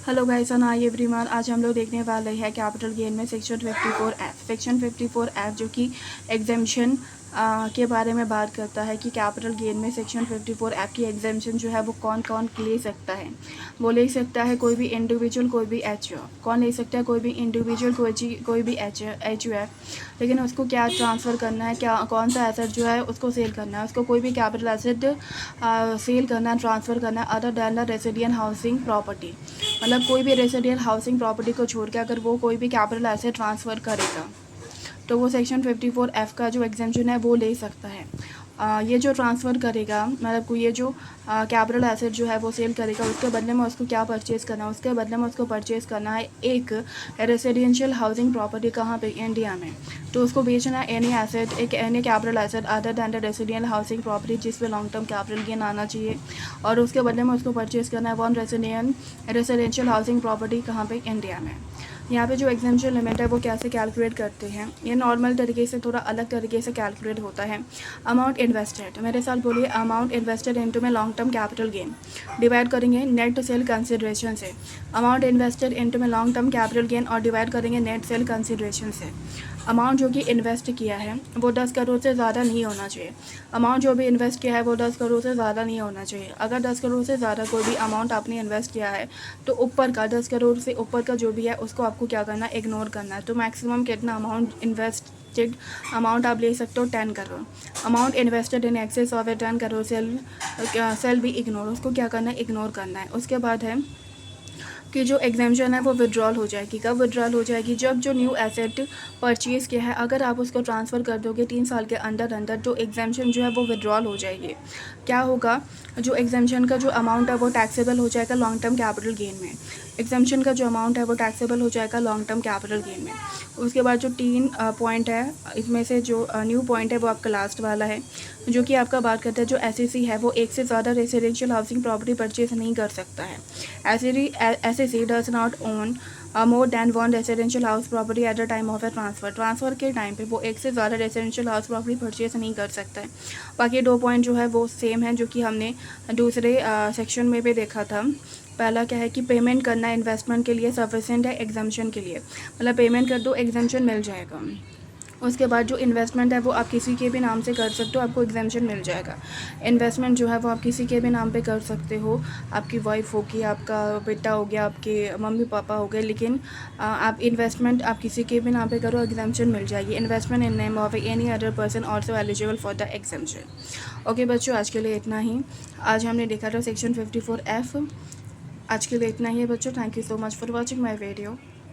Hello guys and hi everyone. आज हम लोग देखने वाले हैं कैपिटल गेन में सेक्शन 54F। सेक्शन 54F जो कि एग्जेम्पशन के बारे में बात करता है कि कैपिटल गेन में सेक्शन 54F की एग्जेम्पशन जो है वो कौन कौन ले सकता है। वो ले सकता है कोई भी इंडिविजुअल, कोई भी एच। कौन ले सकता है? कोई भी इंडिविजुअल, कोई भी एच लेकिन उसको क्या ट्रांसफ़र करना है, क्या कौन सा एसेट जो है उसको सेल करना है, उसको कोई भी कैपिटल एसेट सेल करना है, ट्रांसफ़र करना है other than the resident housing property. मतलब कोई भी रेसिडेंट हाउसिंग प्रॉपर्टी को छोड़ के अगर वो कोई भी कैपिटल एसेट ट्रांसफ़र करेगा तो वो सेक्शन 54F का जो एग्जेम्पशन है वो ले सकता है। ये जो ट्रांसफ़र करेगा, मतलब ये जो कैपिटल एसेट जो है वो सेल करेगा, उसके बदले में उसको क्या परचेज़ करना है? उसके बदले में उसको परचेज़ करना है एक रेसिडेंशियल हाउसिंग प्रॉपर्टी। कहाँ पे? इंडिया में। तो उसको बेचना है एनी एसेट, एक any capital asset other than the residential housing property जिस पे लॉन्ग टर्म कैपिटल गेन आना चाहिए, और उसके बदले में उसको परचेज़ करना है वन रेसिडेंशियल हाउसिंग प्रॉपर्टी। कहाँ पे? इंडिया में। यहाँ पे जो एग्जेम्पशन लिमिट है वो कैसे कैलकुलेट करते हैं, ये नॉर्मल तरीके से थोड़ा अलग तरीके से कैलकुलेट होता है। अमाउंट इन्वेस्टेड, मेरे साथ बोलिए, अमाउंट इन्वेस्टेड इनटू में long term capital gain divide करेंगे नेट सेल कंसिडरेशन से। अमाउंट इन्वेस्टेड इनटू में लॉन्ग टर्म कैपिटल गेन और डिवाइड करेंगे नेट सेल कंसिडरेशन से। अमाउंट जो कि इन्वेस्ट किया है वो 10 करोड़ से ज़्यादा नहीं होना चाहिए। अमाउंट जो भी इन्वेस्ट किया है वो 10 करोड़ से ज़्यादा नहीं होना चाहिए। अगर 10 करोड़ से ज़्यादा कोई भी अमाउंट आपने इन्वेस्ट किया है तो ऊपर का 10 करोड़ से ऊपर का जो भी है उसको आपको क्या करना है? इग्नोर करना है। तो मैक्सिमम कितना अमाउंट इन्वेस्टेड अमाउंट आप ले सकते हो? 10 crore. Amount invested in excess of 10 crore sale भी इग्नोर, उसको क्या करना है? इग्नोर करना है। उसके बाद है कि जो एग्जेम्पशन है वो विड्रॉल हो जाएगी। कब विड्रॉल हो जाएगी? जब जो न्यू एसेट परचेज़ किया है अगर आप उसको ट्रांसफ़र कर दोगे 3 साल के अंदर जो एग्जेम्पशन जो है वो विड्रॉल हो जाएगी। क्या होगा? जो एग्जेम्पशन का जो अमाउंट है वो टैक्सेबल हो जाएगा लॉन्ग टर्म कैपिटल गेन में। एग्जेम्पशन का जो अमाउंट है वो टैक्सेबल हो जाएगा लॉन्ग टर्म कैपिटल गेन में। उसके बाद जो 3 पॉइंट है, इसमें से जो न्यू पॉइंट है वो आपका लास्ट वाला है, जो कि आपका बात करता है जो एसईसी है वो एक से ज़्यादा रेसिडेंशियल हाउसिंग प्रॉपर्टी परचेज नहीं कर सकता है। SEC does not own more than one residential house property at the time of A transfer के टाइम पे वो एक से ज़्यादा रेसिडेंशियल हाउस प्रॉपर्टी परचेज नहीं कर सकता है। बाकी 2 पॉइंट जो है वो सेम है जो कि हमने दूसरे सेक्शन में भी देखा था। पहला क्या है कि पेमेंट करना इन्वेस्टमेंट के लिए सफिशिएंट है एग्जाम्पशन के लिए, मतलब पेमेंट कर दो एग्जाम्पशन मिल जाएगा। उसके बाद जो इन्वेस्टमेंट है वो आप किसी के भी नाम से कर सकते हो, आपको एग्जाम्पशन मिल जाएगा। इन्वेस्टमेंट जो है वो आप किसी के भी नाम पे कर सकते हो, आपकी वाइफ होगी, आपका बेटा हो गया, आपके मम्मी पापा हो गए, लेकिन आप इन्वेस्टमेंट आप किसी के भी नाम पे करो, एग्जाम्पशन मिल जाएगी। Investment in name of any other person also eligible for the exemption. Okay बच्चों, आज के लिए इतना ही। आज हमने देखा था सेक्शन 54F। आज के लिए इतना ही है बच्चों। Thank you so much for watching my video.